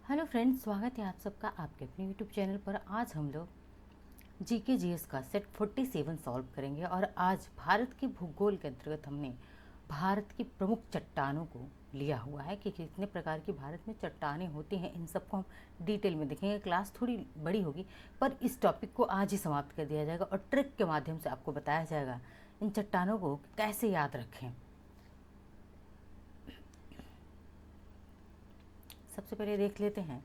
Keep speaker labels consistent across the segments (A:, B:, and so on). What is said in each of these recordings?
A: Hello friends, स्वागत है आप सबका आपके अपने यूट्यूब चैनल पर। आज हम लोग जीके जीएस का सेट 47 सॉल्व करेंगे और आज भारत के भूगोल के अंतर्गत हमने भारत की प्रमुख चट्टानों को लिया हुआ है कि कितने प्रकार की भारत में चट्टानें होती हैं। इन सबको हम डिटेल में देखेंगे। क्लास थोड़ी बड़ी होगी पर इस टॉपिक को आज ही समाप्त कर दिया जाएगा और ट्रिक के माध्यम से आपको बताया जाएगा इन चट्टानों को कैसे याद रखें। सबसे पहले देख लेते हैं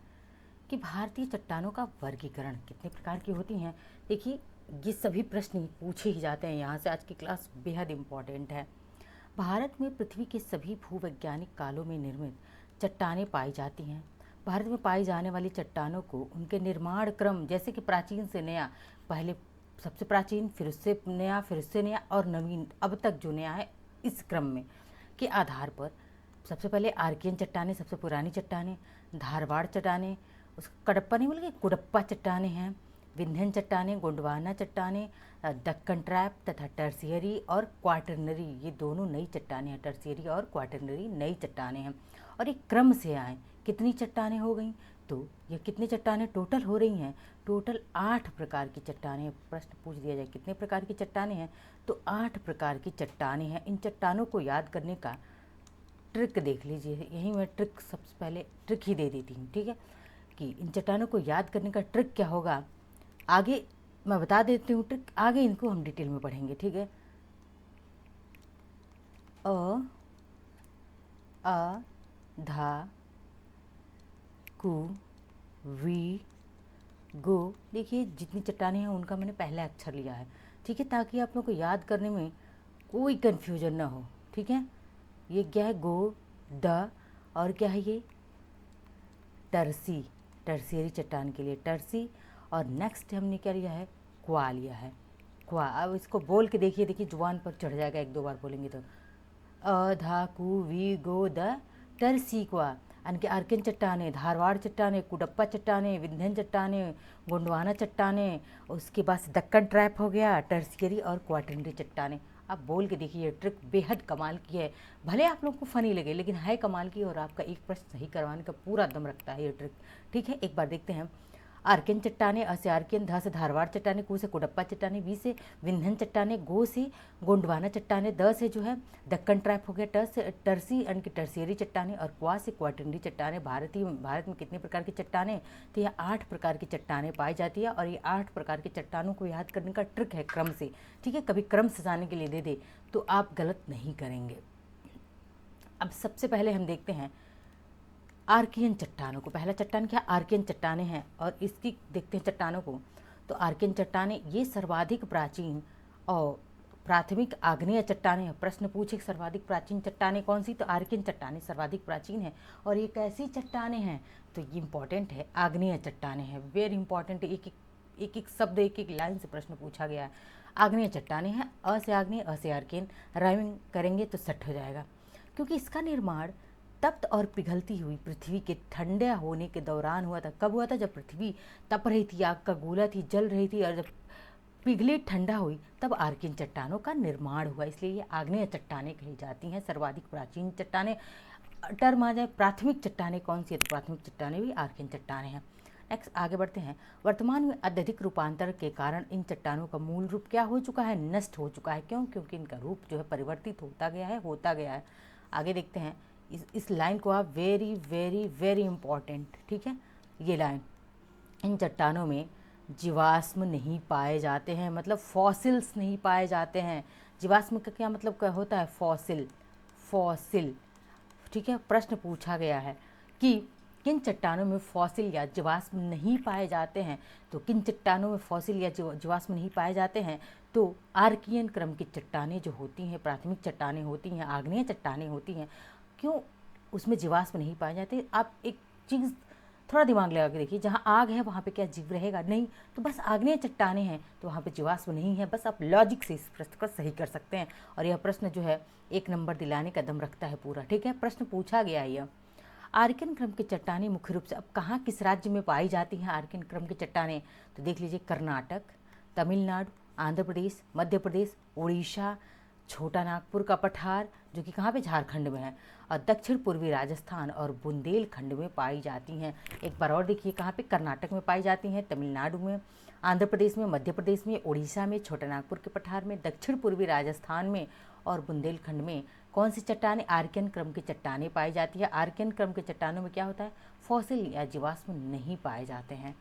A: कि भारतीय चट्टानों का वर्गीकरण कितने प्रकार की होती हैं। देखिए, ये सभी प्रश्न पूछे ही जाते हैं यहाँ से। आज की क्लास बेहद इम्पॉर्टेंट है। भारत में पृथ्वी के सभी भूवैज्ञानिक कालों में निर्मित चट्टानें पाई जाती हैं। भारत में पाई जाने वाली चट्टानों को उनके निर्माण क्रम, जैसे कि प्राचीन से नया, पहले सबसे प्राचीन, फिर उससे नया और नवीन, अब तक जो नया है, इस क्रम में के आधार पर सबसे पहले आर्कियन चट्टानें, सबसे पुरानी चट्टानें, धारवाड़ चट्टानें, उसका कडप्पा नहीं बोल के कुडप्पा चट्टानें हैं, विंध्यन चट्टानें, गोंडवाना चट्टानें, दक्कन ट्रैप तथा टर्सियरी और क्वाटरनरी, ये दोनों नई चट्टानें हैं। टर्सियरी और क्वाटरनरी नई चट्टानें हैं और एक क्रम से आए। कितनी चट्टानें हो गई? तो ये कितनी चट्टानें टोटल हो रही हैं? टोटल 8 प्रकार की चट्टानें। प्रश्न पूछ दिया जाए कितने प्रकार की चट्टानें हैं, तो 8 प्रकार की चट्टानें हैं। इन चट्टानों को याद करने का ट्रिक देख लीजिए। यहीं मैं ट्रिक सबसे पहले ट्रिक ही दे देती हूँ, ठीक है, कि इन चट्टानों को याद करने का ट्रिक क्या होगा आगे मैं बता देती हूँ। ट्रिक आगे इनको हम डिटेल में पढ़ेंगे, ठीक है। अ धा कु वी गो। देखिए, जितनी चट्टानें हैं उनका मैंने पहला अक्षर लिया है, ठीक है, ताकि आप लोग को याद करने में कोई कन्फ्यूजन ना हो, ठीक है। ये क्या है? गो, द, और क्या है ये? टर्सी, टर्सियरी चट्टान के लिए टर्सी। और नेक्स्ट हमने क्या लिया है? क्वा लिया है, क्वा। अब इसको बोल के देखिए, देखिए जुबान पर चढ़ जाएगा, एक दो बार बोलेंगे तो। अ धा कु वी गो द टर्सी क्वा। यानी कि आर्कियन चट्टानें, धारवाड़ चट्टानें, कुडप्पा चट्टानें, विंध्यन चट्टानें, गोंडवाना चट्टानें, उसके बाद से दक्कन ट्रैप हो गया, टर्सियरी और क्वाटरनरी चट्टानें। आप बोल के देखिए, ये ट्रिक बेहद कमाल की है। भले आप लोग को फ़नी लगे लेकिन है कमाल की, और आपका एक प्रश्न सही करवाने का पूरा दम रखता है ये ट्रिक, ठीक है। एक बार देखते हैं। आर्कियन चट्टानें, अ से आर्कियन, धा से धारवाड़ चट्टानें, कु से कुडप्पा चट्टानें, वी से विंध्यन चट्टानें, गो से गोंडवाना चट्टानें, द से जो है दक्कन ट्रैप हो गया, ट से टर्सी यानी कि टर्सियरी चट्टानें, और क्वा से क्वाटरनरी चट्टानें। भारत में कितने प्रकार की चट्टानें? तो यह 8 प्रकार की चट्टानें पाई जाती है और ये 8 प्रकार की चट्टानों को याद करने का ट्रिक है क्रम से, ठीक है। कभी क्रम से जाने के लिए दे दे तो आप गलत नहीं करेंगे। अब सबसे पहले हम देखते हैं आर्कियन चट्टानों को। पहला चट्टान क्या? आर्कियन चट्टानें हैं और इसकी देखते हैं चट्टानों को। तो आर्कियन चट्टानें ये सर्वाधिक प्राचीन और प्राथमिक आग्नेय चट्टानें हैं। प्रश्न पूछे सर्वाधिक प्राचीन चट्टानें कौन सी? तो आर्कियन चट्टानें सर्वाधिक प्राचीन है। और ये कैसी चट्टानें हैं? तो ये इंपॉर्टेंट है, आग्नेय चट्टानें हैं। वेरी इंपॉर्टेंट, एक एक शब्द, एक एक लाइन से प्रश्न पूछा गया है। आग्नेय चट्टानें हैं, अ से आग्नेय, अ से आर्कियन, राइमिंग करेंगे तो सट हो जाएगा। क्योंकि इसका निर्माण तप्त और पिघलती हुई पृथ्वी के ठंडे होने के दौरान हुआ था। कब हुआ था? जब पृथ्वी तप रही थी, आग का गोला थी, जल रही थी, और जब पिघली, ठंडा हुई, तब आर्कियन चट्टानों का निर्माण हुआ। इसलिए ये आग्नेय चट्टानें कही जाती हैं, सर्वाधिक प्राचीन चट्टानें। टर्म आ जाए प्राथमिक चट्टानें कौन सी है, तो प्राथमिक चट्टानें भी आर्कियन चट्टानें हैं। नेक्स्ट आगे बढ़ते हैं। वर्तमान में अत्यधिक रूपांतर के कारण इन चट्टानों का मूल रूप क्या हो चुका है? नष्ट हो चुका है। क्यों? क्योंकि इनका रूप जो है परिवर्तित होता गया है। आगे देखते हैं। इस लाइन को आप वेरी वेरी वेरी इंपॉर्टेंट, ठीक है, ये लाइन। इन चट्टानों में जीवाश्म नहीं पाए जाते हैं, मतलब फॉसिल्स नहीं पाए जाते हैं। जीवाश्म का क्या मतलब क्या होता है? फॉसिल, फॉसिल, ठीक है। प्रश्न पूछा गया है कि किन चट्टानों में फॉसिल या जीवाश्म नहीं पाए जाते हैं। तो किन चट्टानों में फॉसिल या जीवाश्म नहीं पाए जाते हैं? तो आर्कियन क्रम की चट्टानें जो होती हैं, प्राथमिक चट्टानें होती हैं, आग्नेय चट्टानें होती हैं। क्यों उसमें जीवाश्म नहीं पाए जाते? आप एक चीज़ थोड़ा दिमाग लगा के देखिए, जहाँ आग है वहाँ पे क्या जीव रहेगा? नहीं। तो बस आग्नेय चट्टानें हैं तो वहाँ पे जीवाश्म नहीं है। बस आप लॉजिक से इस प्रश्न को सही कर सकते हैं और यह प्रश्न जो है 1 नंबर दिलाने का दम रखता है पूरा, ठीक है। प्रश्न पूछा गया है यह। आर्कियन क्रम की चट्टानें मुख्य रूप से अब कहाँ, किस राज्य में पाई जाती हैं आर्कियन क्रम की चट्टानें? तो देख लीजिए, कर्नाटक, तमिलनाडु, आंध्र प्रदेश, मध्य प्रदेश, उड़ीसा, छोटा नागपुर का पठार जो कि कहाँ पे, झारखंड में है, और दक्षिण पूर्वी राजस्थान और बुंदेलखंड में पाई जाती हैं। एक बार और देखिए, कहाँ पे, कर्नाटक में पाई जाती हैं, तमिलनाडु में, आंध्र प्रदेश में, मध्य प्रदेश में, उड़ीसा में, छोटा नागपुर के पठार में, दक्षिण पूर्वी राजस्थान में और बुंदेलखंड में कौन सी चट्टानें, आर्कियन क्रम की चट्टानें पाई जाती है। आर्कियन क्रम की चट्टानों में क्या होता है, फॉसिल या जीवाश्म नहीं पाए जाते हैं।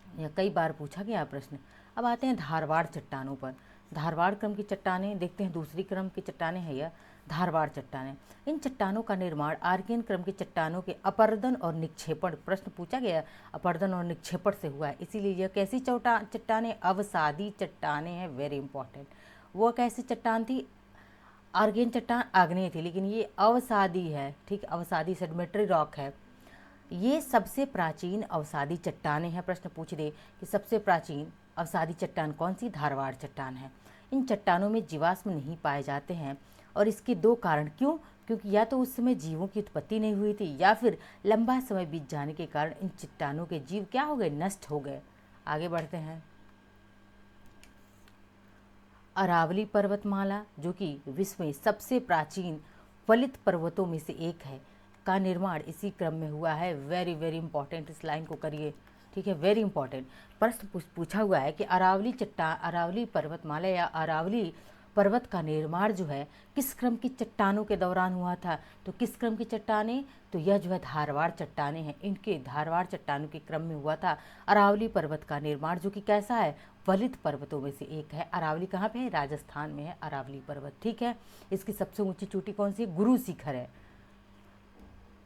A: यह कई बार पूछा गया प्रश्न। अब आते हैं धारवाड़ चट्टानों पर। धारवाड़ क्रम की चट्टानें देखते हैं, दूसरी क्रम की चट्टानें हैं यह धारवाड़ चट्टानें। इन चट्टानों का निर्माण आर्कियन क्रम की चट्टानों के अपरदन और निक्षेपण, प्रश्न पूछा गया, अपरदन और निक्षेपण से हुआ है, इसीलिए यह कैसी चट्टानें, अवसादी चट्टानें हैं, वेरी इंपॉर्टेंट। वो कैसी चट्टान थी, आर्कियन चट्टान आग्नेय थी, लेकिन ये अवसादी है, ठीक, अवसादी सेडिमेंट्री रॉक है। ये सबसे प्राचीन अवसादी चट्टानें हैं। प्रश्न पूछ दे कि सबसे प्राचीन अवसादी चट्टान कौन सी, धारवाड़ चट्टान है। इन चट्टानों में जीवाश्म नहीं पाए जाते हैं और इसके दो कारण, क्यों, क्योंकि या तो उस समय जीवों की उत्पत्ति नहीं हुई थी या फिर लंबा समय बीत जाने के कारण इन चट्टानों के जीव क्या हो गए, नष्ट हो गए। आगे बढ़ते हैं। अरावली पर्वतमाला जो कि विश्व में सबसे प्राचीन फलित पर्वतों में से एक है, का निर्माण इसी क्रम में हुआ है। वेरी वेरी इंपॉर्टेंट, इस लाइन को करिए, ठीक है, वेरी इंपॉर्टेंट। प्रश्न पूछा हुआ है कि अरावली पर्वतमाला या अरावली पर्वत का निर्माण जो है किस क्रम की चट्टानों के दौरान हुआ था। तो किस क्रम की चट्टानें, तो यह जो है धारवाड़ चट्टानें हैं, इनके धारवाड़ चट्टानों के क्रम में हुआ था अरावली पर्वत का निर्माण, जो कि कैसा है, वलित पर्वतों में से एक है। अरावली कहाँ पे है, राजस्थान में है अरावली पर्वत, ठीक है। इसकी सबसे ऊंची चोटी कौन सी है, गुरु शिखर है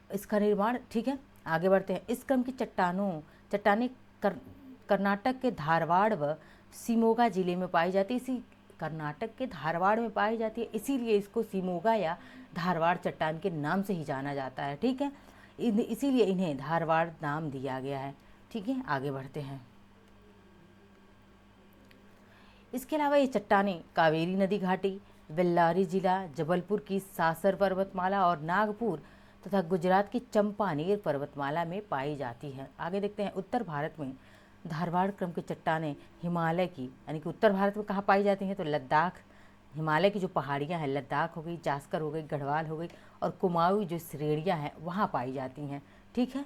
A: इसका निर्माण, ठीक है। आगे बढ़ते हैं। इस क्रम की चट्टानें कर्नाटक के धारवाड़ व शिमोगा जिले में पाई जाती है। इसी कर्नाटक के धारवाड़ में पाई जाती है, इसीलिए इसको शिमोगा या धारवाड़ चट्टान के नाम से ही जाना जाता है, ठीक है। इसीलिए इन्हें धारवाड़ नाम दिया गया है, ठीक है। आगे बढ़ते हैं। इसके अलावा ये चट्टानें कावेरी नदी घाटी, बेल्लारी जिला, जबलपुर की सासर पर्वतमाला और नागपुर तथा गुजरात की चंपानेर पर्वतमाला में पाई जाती है। आगे देखते हैं। उत्तर भारत में धारवाड़ क्रम की चट्टानें हिमालय की, यानी कि उत्तर भारत में कहाँ पाई जाती हैं, तो लद्दाख, हिमालय की जो पहाड़ियाँ हैं, लद्दाख हो गई, जास्कर हो गई, गढ़वाल हो गई और कुमाऊं जो श्रेणियाँ हैं वहाँ पाई जाती हैं, ठीक है,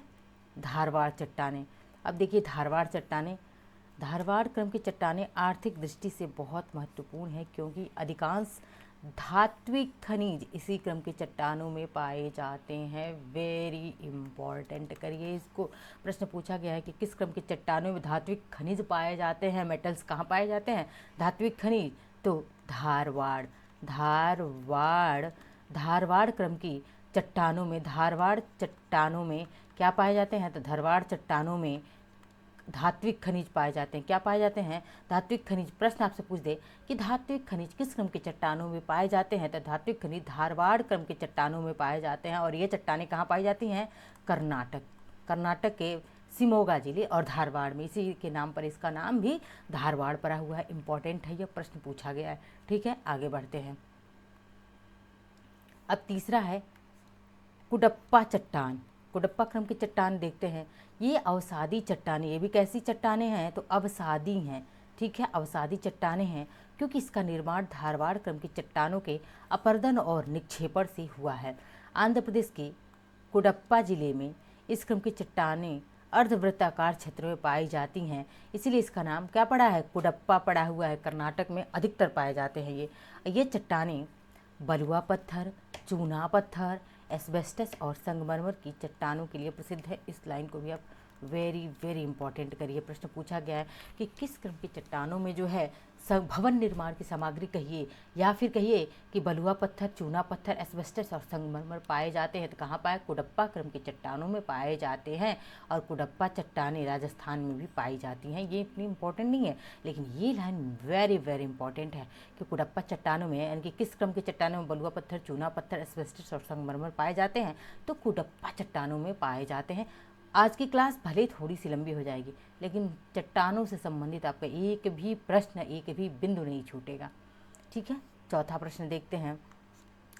A: धारवाड़ चट्टानें। अब देखिए धारवाड़ क्रम की चट्टानें आर्थिक दृष्टि से बहुत महत्वपूर्ण है, क्योंकि अधिकांश धात्विक खनिज इसी क्रम की चट्टानों में पाए जाते हैं। वेरी इंपॉर्टेंट, करिए इसको। प्रश्न पूछा गया है कि किस क्रम की चट्टानों में धात्विक खनिज पाए जाते हैं, मेटल्स कहाँ पाए जाते हैं, धात्विक खनिज, तो धारवाड़ क्रम की चट्टानों में क्या पाए जाते हैं, तो धारवाड़ चट्टानों में धात्विक खनिज पाए जाते हैं। क्या पाए जाते हैं, धात्विक खनिज। प्रश्न आपसे पूछ दे कि धात्विक खनिज किस क्रम की चट्टानों में पाए जाते हैं, तो धात्विक खनिज धारवाड़ क्रम की चट्टानों में पाए जाते हैं। और ये चट्टानें कहाँ पाई जाती हैं, कर्नाटक के शिमोगा जिले और धारवाड़ में, इसी के नाम पर इसका नाम भी धारवाड़ पड़ा हुआ है। इंपॉर्टेंट है, यह प्रश्न पूछा गया है, ठीक है। आगे बढ़ते हैं। अब तीसरा है कुडप्पा चट्टान। कुडप्पा क्रम की चट्टान देखते हैं। ये अवसादी चट्टानें, ये भी कैसी चट्टानें हैं, तो अवसादी हैं, ठीक है, अवसादी चट्टानें हैं, क्योंकि इसका निर्माण धारवाड़ क्रम की चट्टानों के अपरदन और निक्षेपण से हुआ है। आंध्र प्रदेश के कुडप्पा जिले में इस क्रम की चट्टानें अर्धवृत्ताकार क्षेत्र में पाई जाती हैं, इसीलिए इसका नाम क्या पड़ा है, कुडप्पा पड़ा हुआ है। कर्नाटक में अधिकतर पाए जाते हैं ये चट्टानें बलुआ पत्थर, चूना पत्थर, एस्बेस्टस और संगमरमर की चट्टानों के लिए प्रसिद्ध है। इस लाइन को भी आप वेरी वेरी इंपॉर्टेंट करिए। प्रश्न पूछा गया है कि किस क्रम की चट्टानों में जो है भवन निर्माण की सामग्री कहिए या फिर कहिए कि बलुआ पत्थर, चूना पत्थर, एस्बेस्टस और संगमरमर पाए जाते हैं, तो कहाँ पाए, कुडप्पा क्रम की चट्टानों में पाए जाते हैं। और कुडप्पा चट्टानें राजस्थान में भी पाई जाती हैं। ये इतनी इंपॉर्टेंट नहीं है, लेकिन ये लाइन वेरी वेरी इंपॉर्टेंट है कि कुडप्पा चट्टानों में, यानी कि किस क्रम की चट्टानों में बलुआ पत्थर, चूना पत्थर, एस्बेस्टस और संगमरमर पाए जाते हैं, तो कुडप्पा चट्टानों में पाए जाते हैं। आज की क्लास भले ही थोड़ी सी लंबी हो जाएगी, लेकिन चट्टानों से संबंधित आपका एक भी प्रश्न, एक भी बिंदु नहीं छूटेगा, ठीक है। चौथा प्रश्न देखते हैं।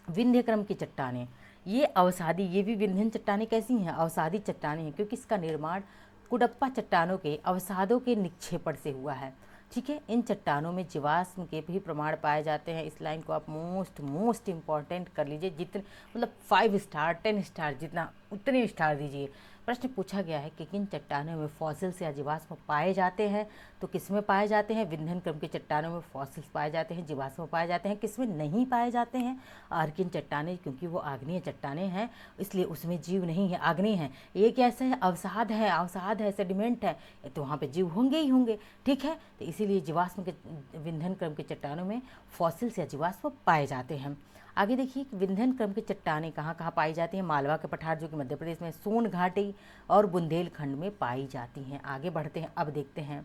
A: विंध्य क्रम की चट्टानें, ये भी विंध्यन चट्टानें कैसी हैं, अवसादी चट्टानें हैं, क्योंकि इसका निर्माण कुडप्पा चट्टानों के अवसादों के निक्षेपण से हुआ है। ठीक है। इन चट्टानों में जीवाश्म के भी प्रमाण पाए जाते हैं। इस लाइन को आप मोस्ट इम्पॉर्टेंट कर लीजिए, जितने मतलब 5 स्टार 10 स्टार जितना उतने स्टार दीजिए। प्रश्न पूछा गया है कि किन चट्टानों में फॉसिल्स या जीवाश्म पाए जाते हैं, तो किसमें पाए जाते हैं? विंध्यन क्रम की चट्टानों में फॉसिल्स पाए जाते हैं, जीवाश्म पाए जाते हैं। किसमें नहीं पाए जाते हैं? आर्किन चट्टानें, क्योंकि वो आग्नेय चट्टानें हैं इसलिए उसमें जीव नहीं है, आग्नेय है। ये कैसे है? अवसाद है, सेडिमेंट है, तो वहाँ पे जीव होंगे ही होंगे। ठीक है, तो इसीलिए जीवाश्म के विंध्यन क्रम की चट्टानों में फॉसिल्स या जीवाश्म पाए जाते हैं। आगे देखिए, विंध्यन क्रम की चट्टानें कहाँ कहाँ पाई जाती हैं? मालवा के पठार जो कि मध्य प्रदेश में, सोन घाटी और बुंदेलखंड में पाई जाती हैं। आगे बढ़ते हैं, अब देखते हैं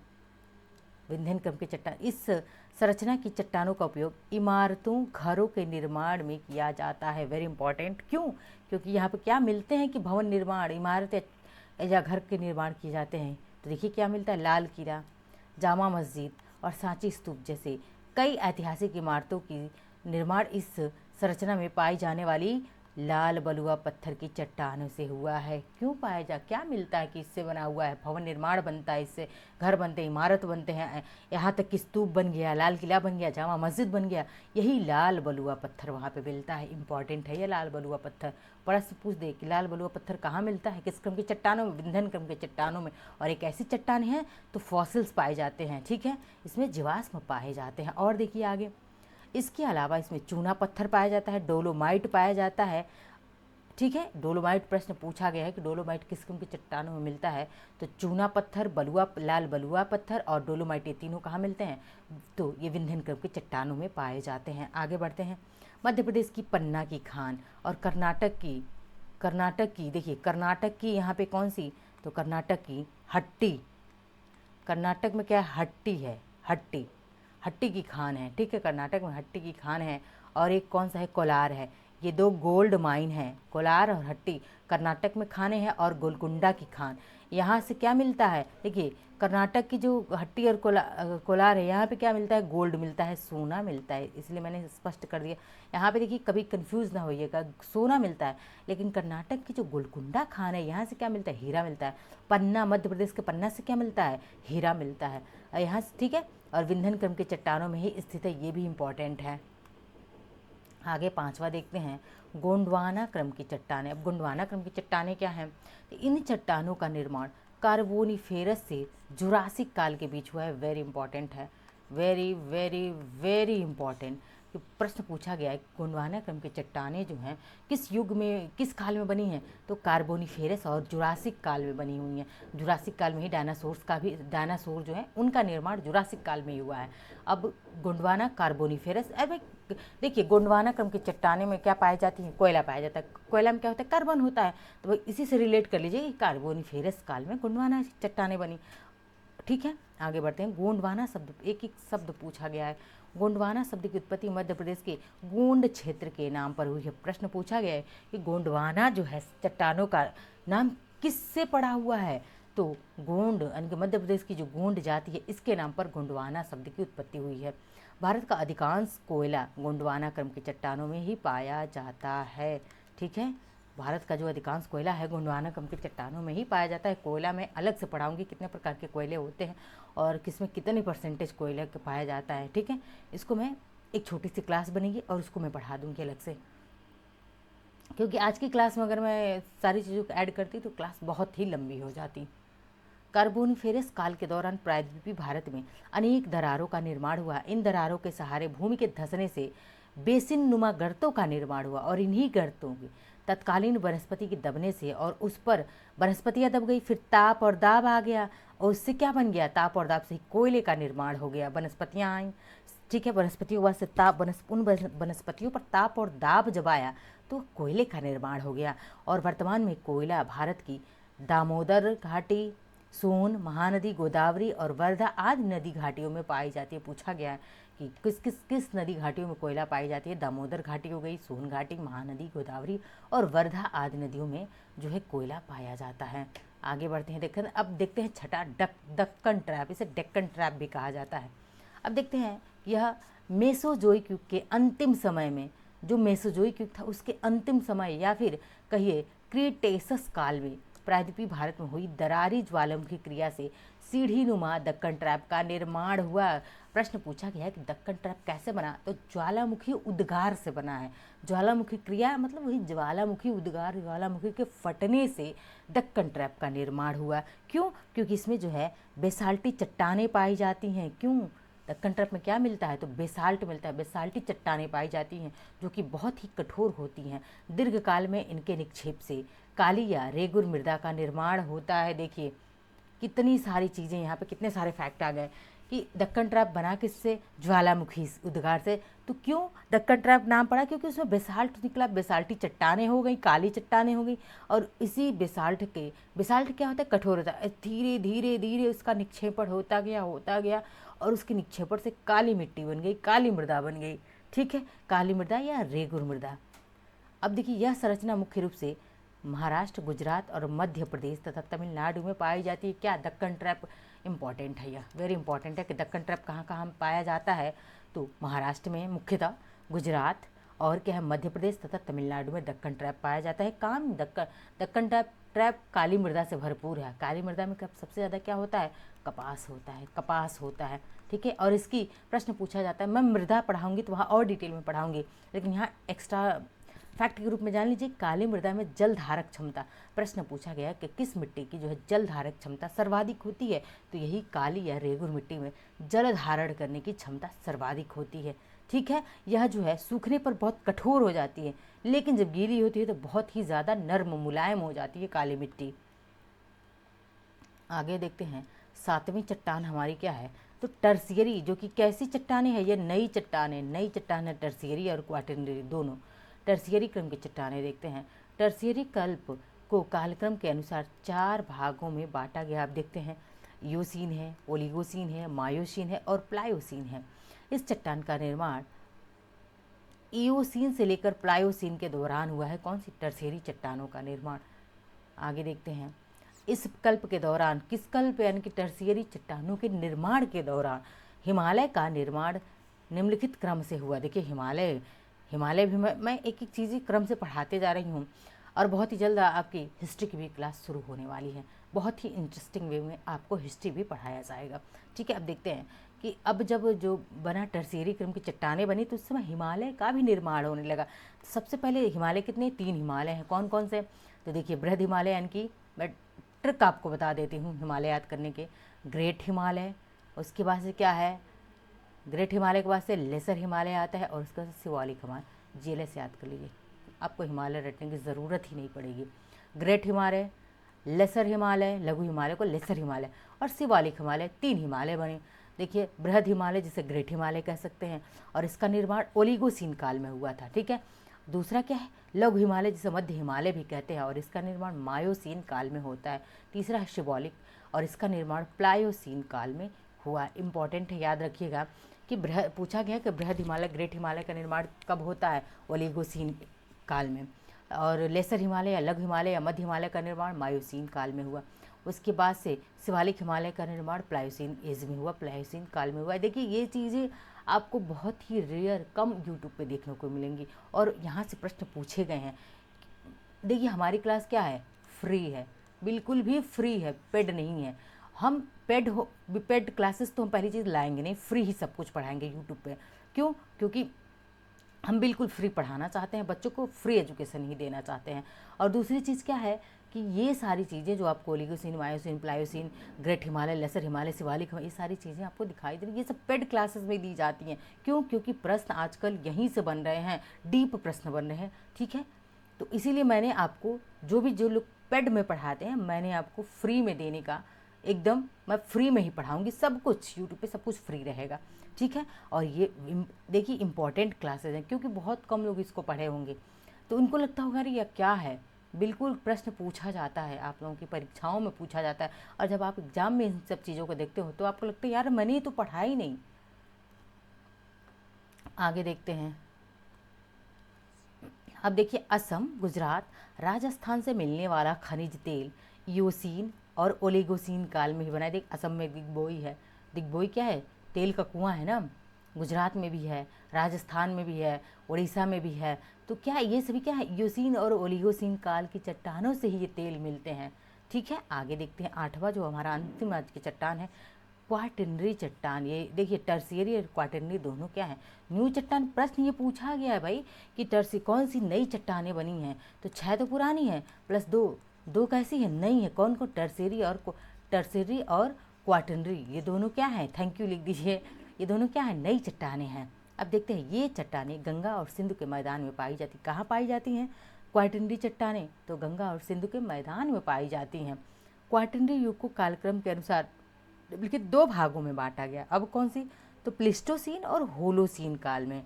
A: विंध्यन क्रम की चट्टान। इस संरचना की चट्टानों का उपयोग इमारतों, घरों के निर्माण में किया जाता है। Very important. क्यों? क्योंकि यहाँ पे क्या मिलते हैं कि भवन निर्माण, इमारत या घर के निर्माण किए जाते हैं। तो देखिए क्या मिलता है? लाल किला, जामा मस्जिद और सांची स्तूप जैसे कई ऐतिहासिक इमारतों की निर्माण इस संरचना में पाई जाने वाली लाल बलुआ पत्थर की चट्टानों से हुआ है। क्यों पाया जा, क्या मिलता है कि इससे बना हुआ है? भवन निर्माण बनता है, इससे घर बनते हैं, इमारत बनते हैं, यहाँ तक कि स्तूप बन गया, लाल किला बन गया, जामा मस्जिद बन गया। यही लाल बलुआ पत्थर वहाँ पे मिलता है। इंपॉर्टेंट है ये लाल बलुआ पत्थर। प्रश्न पूछ दे कि लाल बलुआ पत्थर कहाँ मिलता है, किस क्रम की चट्टानों में? विंध्यन क्रम के चट्टानों में। और एक ऐसी चट्टान है तो फॉसिल्स पाए जाते हैं। ठीक है, इसमें जीवाश्म पाए जाते हैं। और देखिए आगे, इसके अलावा इसमें चूना पत्थर पाया जाता है, डोलोमाइट पाया जाता है। ठीक है, डोलोमाइट प्रश्न पूछा गया है कि डोलोमाइट किस किस्म की चट्टानों में मिलता है? तो चूना पत्थर, लाल बलुआ पत्थर और डोलोमाइट, ये तीनों कहाँ मिलते हैं? तो ये विंध्यन क्रम की चट्टानों में पाए जाते हैं। आगे बढ़ते हैं, मध्य प्रदेश की पन्ना की खान और कर्नाटक की देखिए, कर्नाटक की यहाँ पे कौन सी? तो कर्नाटक की हट्टी। कर्नाटक में क्या है? हट्टी है, हट्टी की खान है। ठीक है, कर्नाटक में हट्टी की खान है। और एक कौन सा है? कोलार है। ये 2 गोल्ड माइन है, कोलार और हट्टी। कर्नाटक में खाने हैं। और गोलकुंडा की खान, यहाँ से क्या मिलता है? देखिए, कर्नाटक की जो हट्टी और कोलार है, यहाँ पे क्या मिलता है? गोल्ड मिलता है, सोना मिलता है। इसलिए मैंने स्पष्ट कर दिया। यहाँ पे देखिए, कभी कंफ्यूज ना होइएगा, सोना मिलता है। लेकिन कर्नाटक की जो गोलकुंडा खान है, यहाँ से क्या मिलता है? हीरा मिलता है। पन्ना, मध्य प्रदेश के पन्ना से क्या मिलता है? हीरा मिलता है यहाँ से। ठीक है, और विंध्यन क्रम के चट्टानों में ही स्थित है, ये भी इम्पॉर्टेंट है। आगे 5वां देखते हैं, गोंडवाना क्रम की चट्टानें। अब गोंडवाना क्रम की चट्टानें क्या हैं? तो इन चट्टानों का निर्माण कार्बोनिफेरस से जुरासिक काल के बीच हुआ है। वेरी इंपॉर्टेंट है, वेरी वेरी वेरी इंपॉर्टेंट। कि प्रश्न पूछा गया है गोंडवाना क्रम की चट्टानें जो हैं किस युग में, किस काल में बनी हैं? तो कार्बोनिफेरस और जुरासिक काल में बनी हुई हैं। जुरासिक काल में ही डायनासोर जो है उनका निर्माण जुरासिक काल में ही हुआ है। अब गोंडवाना कार्बोनिफेरस, अब देखिए, गोंडवाना क्रम की चट्टानें में क्या पाई जाती है? कोयला पाया जाता है। कोयला में क्या होता है? कार्बन होता है। तो वही इसी से रिलेट कर लीजिए कि कार्बोनिफेरस काल में गोंडवाना चट्टानें बनी। ठीक है, आगे बढ़ते हैं। गोंडवाना शब्द, एक एक शब्द पूछा गया है। गोंडवाना शब्द की उत्पत्ति मध्य प्रदेश के गोंड क्षेत्र के नाम पर हुई है। प्रश्न पूछा गया है कि गोंडवाना जो है चट्टानों का नाम किससे पड़ा हुआ है? तो गोंड यानी कि मध्य प्रदेश की जो गोंड जाति है, इसके नाम पर गोंडवाना शब्द की उत्पत्ति हुई है। भारत का अधिकांश कोयला गोंडवाना क्रम की चट्टानों में ही पाया जाता है। ठीक है, भारत का जो अधिकांश कोयला है गोंडवाना क्रम की चट्टानों में ही पाया जाता है। कोयला मैं अलग से पढ़ाऊंगी कितने प्रकार के कोयले होते हैं और किसमें कितनी परसेंटेज कोयले का पाया जाता है। ठीक है, इसको मैं एक छोटी सी क्लास बनेगी और उसको मैं पढ़ा दूंगी अलग से, क्योंकि आज की क्लास में अगर मैं सारी चीज़ों को ऐड करती तो क्लास बहुत ही लंबी हो जाती। कार्बोनिफेरस काल के दौरान प्रायद्वीपीय भारत में अनेक दरारों का निर्माण हुआ। इन दरारों के सहारे भूमि के धंसने से बेसिन नुमा गर्तों का निर्माण हुआ और इन्हीं गर्तों के तत्कालीन वनस्पति के दबने से और उस पर वनस्पतियाँ दब गई, फिर ताप और दाब आ गया और उससे क्या बन गया? ताप और दाब से ही कोयले का निर्माण हो गया। वनस्पतियाँ आई, ठीक है, वनस्पतियों के बाद से उन वनस्पतियों पर ताप और दाब जब आया तो कोयले का निर्माण हो गया। और वर्तमान में कोयला भारत की दामोदर घाटी, सोन, महानदी, गोदावरी और वर्धा आदि नदी घाटियों में पाई जाती है। पूछा गया है कि किस नदी घाटियों में कोयला पाई जाती है? दामोदर घाटी हो गई, सोन घाटी, महानदी, गोदावरी और वर्धा आदि नदियों में जो है कोयला पाया जाता है। आगे बढ़ते हैं, देखते हैं। अब देखते हैं छठा, दक्कन ट्रैप। इसे डेक्कन ट्रैप भी कहा जाता है। अब देखते हैं, यह मेसोजोइक युग के अंतिम समय में, जो मेसोजोइक युग था उसके अंतिम समय या फिर कहिए क्रीटेसस काल में प्रायद्वीपीय भारत में हुई दरारी ज्वालामुखी क्रिया से सीढ़ी नुमा दक्कन ट्रैप का निर्माण हुआ। प्रश्न पूछा गया है कि दक्कन ट्रैप कैसे बना, तो ज्वालामुखी उद्गार से बना है। ज्वालामुखी क्रिया मतलब वही ज्वालामुखी उद्गार, ज्वालामुखी के फटने से दक्कन ट्रैप का निर्माण हुआ। क्यों? क्योंकि इसमें जो है बेसाल्टी चट्टानें पाई जाती हैं। क्यों? दक्कन ट्रैप में क्या मिलता है, तो बेसाल्ट मिलता है, बेसाल्टी चट्टानें पाई जाती हैं जो कि बहुत ही कठोर होती हैं। दीर्घकाल में इनके निक्षेप से काली या रेगुर मृदा का निर्माण होता है। देखिए कितनी सारी चीज़ें यहाँ पे, कितने सारे फैक्ट आ गए कि दक्कन ट्रैप बना किससे, ज्वालामुखी उद्गार से। तो क्यों दक्कन ट्रैप नाम पड़ा, क्योंकि उसमें बेसाल्ट निकला, बेसाल्टी चट्टानें हो गई, काली चट्टानें हो गई, और इसी बेसाल्ट क्या होता है, कठोर होता है, धीरे धीरे धीरे उसका निक्षेपण होता गया और उसके निक्षेपण से काली मिट्टी बन गई, काली मृदा बन गई। ठीक है, काली मृदा या रेगुर मृदा। अब देखिए यह संरचना मुख्य रूप से महाराष्ट्र, गुजरात और मध्य प्रदेश तथा तमिलनाडु में पाई जाती है। क्या दक्कन ट्रैप इम्पॉर्टेंट है, यह वेरी इंपॉर्टेंट है कि दक्कन ट्रैप कहाँ कहाँ पाया जाता है, तो महाराष्ट्र में मुख्यतः, गुजरात और क्या है मध्य प्रदेश तथा तमिलनाडु में दक्कन ट्रैप पाया जाता है। काम दक्कन ट्रैप काली मृदा से भरपूर है। काली मृदा में सबसे ज़्यादा क्या होता है, कपास होता है। ठीक है, और इसकी प्रश्न पूछा जाता है, मैं मृदा पढ़ाऊंगी तो वहाँ और डिटेल में पढ़ाऊंगी, लेकिन यहाँ एक्स्ट्रा फैक्ट के रूप में जान लीजिए, काली मृदा में जल धारक क्षमता। प्रश्न पूछा गया कि किस मिट्टी की जो है जल धारक क्षमता सर्वाधिक होती है, तो यही काली या रेगुर मिट्टी में जल धारण करने की क्षमता सर्वाधिक होती है। ठीक है, यह जो है सूखने पर बहुत कठोर हो जाती है, लेकिन जब गीली होती है तो बहुत ही ज़्यादा नर्म मुलायम हो जाती है काली मिट्टी। आगे देखते हैं, 7वीं चट्टान हमारी क्या है, तो टर्सियरी, जो कि कैसी चट्टानें हैं, ये नई चट्टान है, टर्सियरी और क्वाटरनरी दोनों। टर्सियरी क्रम की चट्टानें देखते हैं। टर्सियरी कल्प को कालक्रम के अनुसार 4 भागों में बांटा गया। आप देखते हैं, ईओसीन है, ओलिगोसीन है, मायोसीन है और प्लायोसीन है। इस चट्टान का निर्माण ईओसीन से लेकर प्लायोसीन के दौरान हुआ है। कौन सी, टर्सियरी चट्टानों का निर्माण। आगे देखते हैं, इस कल्प के दौरान, किस कल्प यानी कि टर्सियरी चट्टानों के निर्माण के दौरान हिमालय का निर्माण निम्नलिखित क्रम से हुआ। देखिए हिमालय भी मैं एक एक चीज़ क्रम से पढ़ाते जा रही हूँ, और बहुत ही जल्द आपकी हिस्ट्री की भी क्लास शुरू होने वाली है। बहुत ही इंटरेस्टिंग वे में आपको हिस्ट्री भी पढ़ाया जाएगा। ठीक है, अब देखते हैं कि अब जब जो बना टर्सियरी क्रम की चट्टानें बनी, तो उस समय हिमालय का भी निर्माण होने लगा। सबसे पहले हिमालय कितने, 3 हिमालय हैं। कौन कौन से, तो देखिए बृहद हिमालय, यानी कि मैं ट्रिक आपको बता देती हूँ हिमालय याद करने के, ग्रेट हिमालय, उसके बाद से क्या है, ग्रेट हिमालय के बाद से लेसर हिमालय आता है, और उसके बाद शिवालिक हिमालय। जेएलएस याद कर लीजिए, आपको हिमालय रटने की ज़रूरत ही नहीं पड़ेगी। ग्रेट हिमालय, लेसर हिमालय, लघु हिमालय को लेसर हिमालय, और शिवालिक हिमालय, 3 हिमालय बने। देखिए बृहद हिमालय जिसे ग्रेट हिमालय कह सकते हैं, और इसका निर्माण ओलिगोसीन काल में हुआ था। ठीक है, दूसरा क्या है, लघु हिमालय जिसे मध्य हिमालय भी कहते हैं, और इसका निर्माण मायोसीन काल में होता है। तीसरा है शिवालिक, और इसका निर्माण प्लायोसीन काल में हुआ। इंपॉर्टेंट है, याद रखिएगा कि पूछा गया कि बृहद हिमालय, ग्रेट हिमालय का निर्माण कब होता है, ओलिगोसीन काल में, और लेसर हिमालय या लघु हिमालय या मध्य हिमालय का निर्माण मायोसीन काल में हुआ। उसके बाद से शिवालिक हिमालय का निर्माण प्लायोसीन एज में हुआ, प्लायोसीन काल में हुआ। देखिए ये चीज़ें आपको बहुत ही रेयर, कम यूट्यूब पे देखने को मिलेंगी, और यहाँ से प्रश्न पूछे गए हैं। देखिए हमारी क्लास क्या है, फ्री है, बिल्कुल भी फ्री है, पेड नहीं है। हम पेड क्लासेस तो हम पहली चीज़ लाएंगे नहीं, फ्री ही सब कुछ पढ़ाएंगे यूट्यूब पे। क्यों? क्योंकि हम बिल्कुल फ्री पढ़ाना चाहते हैं, बच्चों को फ्री एजुकेशन ही देना चाहते हैं। और दूसरी चीज़ क्या है कि ये सारी चीज़ें जो आपको Oligocene, Miocene, Pliocene, great Himalaya, lesser Himalaya, Shivalik, ये सारी चीज़ें आपको दिखाई दे रही, ये सब पेड क्लासेस में दी जाती हैं। क्यों? क्योंकि प्रश्न आजकल यहीं से बन रहे हैं, डीप प्रश्न बन रहे हैं। ठीक है, तो इसीलिए मैंने आपको जो लोग पेड में पढ़ाते हैं, मैंने आपको फ्री में देने का, एकदम मैं फ्री में ही पढ़ाऊँगी, सब कुछ यूट्यूब पे सब कुछ फ्री रहेगा। ठीक है, और ये देखिए इम्पॉर्टेंट क्लासेस हैं, क्योंकि बहुत कम लोग इसको पढ़े होंगे, तो उनको लगता होगा अरे यह क्या है। बिल्कुल प्रश्न पूछा जाता है, आप लोगों की परीक्षाओं में पूछा जाता है, और जब आप एग्जाम में इन सब चीज़ों को देखते हो तो आपको लगता है यार मैंने तो पढ़ा ही नहीं। आगे देखते हैं, अब देखिए असम, गुजरात, राजस्थान से मिलने वाला खनिज तेल ईओसीन और ओलिगोसीन काल में ही बना है। देख असम में दिग्बोई है, दिग्बोई क्या है, तेल का कुआं है ना, गुजरात में भी है, राजस्थान में भी है, उड़ीसा में भी है। तो क्या ये सभी क्या है, ईओसीन और ओलिगोसीन काल की चट्टानों से ही ये तेल मिलते हैं। ठीक है, आगे देखते हैं 8वां जो हमारा अंतिम आज की चट्टान है, क्वाटरनरी चट्टान। ये देखिए टर्शियरी और क्वाटरनरी दोनों क्या है, न्यू चट्टान। प्रश्न ये पूछा गया है भाई कि टर्सी कौन सी नई चट्टानें बनी हैं, तो 6 तो पुरानी है प्लस 2 कैसी है, नई है। कौन को, टर्शियरी और क्वाटरनरी, ये दोनों क्या है, थैंक यू लिख दीजिए, ये दोनों क्या है, नई चट्टानें हैं। अब देखते हैं ये चट्टानें गंगा और सिंधु के मैदान में पाई जाती, कहाँ पाई जाती हैं क्वाटरनरी चट्टानें, तो गंगा और सिंधु के मैदान में पाई जाती हैं। क्वाटरनरी युग को कालक्रम के अनुसार बल्कि 2 भागों में बांटा गया। अब कौन सी, तो प्लिस्टोसीन और होलोसीन काल में।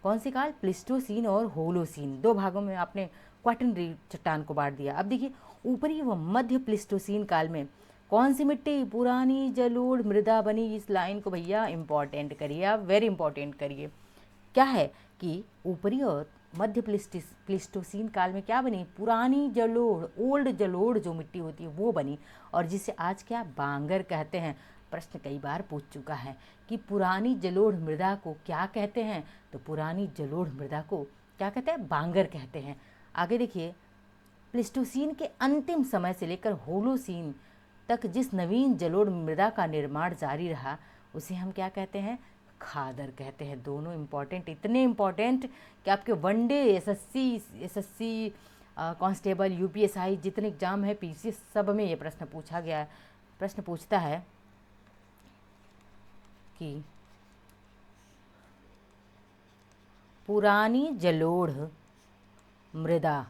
A: कौन सी काल, प्लिस्टोसीन और होलोसीन, 2 भागों में आपने क्वाटरनरी चट्टान को बांट दिया। अब देखिए ऊपरी व मध्य प्लिस्टोसीन काल में कौन सी मिट्टी पुरानी जलोढ़ मृदा बनी। इस लाइन को भैया इंपॉर्टेंट करिए आप, वेरी इंपॉर्टेंट करिए। क्या है कि ऊपरी और मध्य प्लिस्टोसीन काल में क्या बनी, पुरानी जलोढ़, ओल्ड जलोढ़ जो मिट्टी होती है वो बनी, और जिसे आज क्या बांगर कहते हैं। प्रश्न कई बार पूछ चुका है कि पुरानी जलोढ़ मृदा को क्या कहते हैं, तो पुरानी जलोढ़ मृदा को क्या कहते हैं, बांगर कहते हैं। आगे देखिए प्लिस्टोसीन के अंतिम समय से लेकर होलोसीन तक जिस नवीन जलोढ़ मृदा का निर्माण जारी रहा उसे हम क्या कहते हैं, खादर कहते हैं। दोनों इंपॉर्टेंट, इतने इंपॉर्टेंट कि आपके वनडे एसएससी कांस्टेबल यूपीएसआई जितने एग्जाम है पीसी सब में ये प्रश्न पूछा गया है। प्रश्न पूछता है कि पुरानी जलोढ़ मृदा,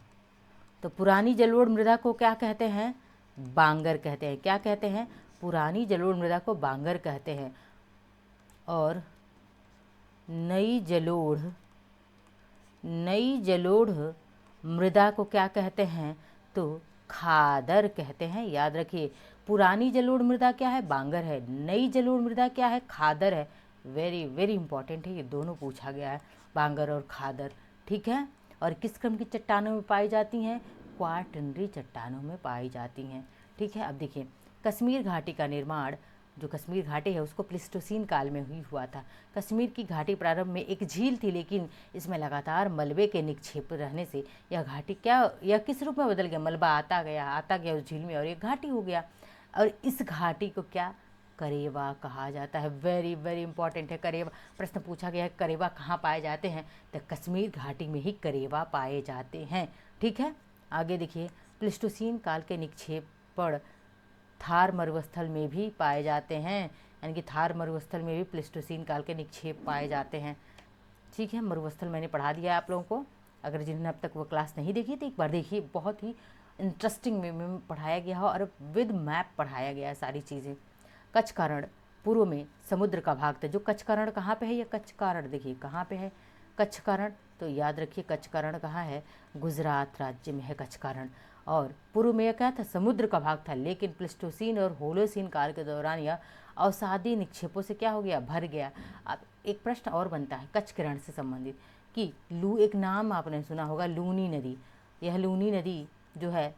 A: तो पुरानी जलोढ़ मृदा को क्या कहते हैं, बांगर कहते हैं। क्या कहते हैं, पुरानी जलोढ़ मृदा को बांगर कहते हैं। और नई जलोढ़ मृदा को क्या कहते हैं, तो खादर कहते हैं। याद रखिए पुरानी जलोढ़ मृदा क्या है, बांगर है, नई जलोढ़ मृदा क्या है, खादर है। वेरी वेरी इंपॉर्टेंट है, ये दोनों पूछा गया है, बांगर और खादर। ठीक है, और किस क्रम की चट्टानों में पाई जाती हैं, क्वाटरनरी चट्टानों में पाई जाती हैं। ठीक है, अब देखिए कश्मीर घाटी का निर्माण, जो कश्मीर घाटी है उसको प्लिस्टोसीन काल में ही हुआ था। कश्मीर की घाटी प्रारंभ में एक झील थी, लेकिन इसमें लगातार मलबे के निक्षेप रहने से यह घाटी यह किस रूप में बदल गया, मलबा आता गया उस झील में और एक घाटी हो गया। और इस घाटी को क्या, करेवा कहा जाता है। वेरी वेरी इंपॉर्टेंट है करेवा, प्रश्न पूछा गया है करेवा कहाँ पाए जाते हैं, तो कश्मीर घाटी में ही करेवा पाए जाते हैं। ठीक है, आगे देखिए प्लिस्टोसीन काल के निक्षेपण थार मरुस्थल में भी पाए जाते हैं, यानी कि थार मरुस्थल में भी प्लिस्टोसीन काल के निक्षेप पाए जाते हैं। ठीक है, मरुस्थल मैंने पढ़ा दिया है आप लोगों को, अगर जिन्होंने अब तक वो क्लास नहीं देखी तो एक बार देखिए, बहुत ही इंटरेस्टिंग वे में पढ़ाया गया है और विद मैप पढ़ाया गया है सारी चीज़ें। कच्छकारण पूर्व में समुद्र का भाग था। जो कच्छकारण कहाँ पे है, ये कच्छकारण देखिए कहाँ पे है, कच्छकारण, तो याद रखिए कच्छकारण कहाँ है, गुजरात राज्य में है कच्छकारण। और पूर्व में यह क्या था, समुद्र का भाग था, लेकिन प्लिस्टोसीन और होलोसीन काल के दौरान यह अवसादी निक्षेपों से क्या हो गया, भर गया। अब एक प्रश्न और बनता है कच्छकिरण से संबंधित कि एक नाम आपने सुना होगा, लूनी नदी। यह लूनी नदी जो है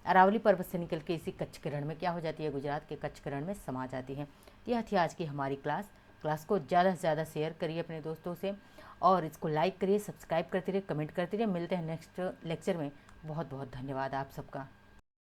A: अरावली पर्वत से निकल के इसी कच्छकिरण में क्या हो जाती है, गुजरात के कच्छकिरण में समा जाती है। यह थी आज की हमारी क्लास को ज़्यादा से ज़्यादा शेयर करिए अपने दोस्तों से, और इसको लाइक करिए, सब्सक्राइब करते रहिए, कमेंट करते रहिए। मिलते हैं नेक्स्ट लेक्चर में। बहुत बहुत धन्यवाद आप सबका।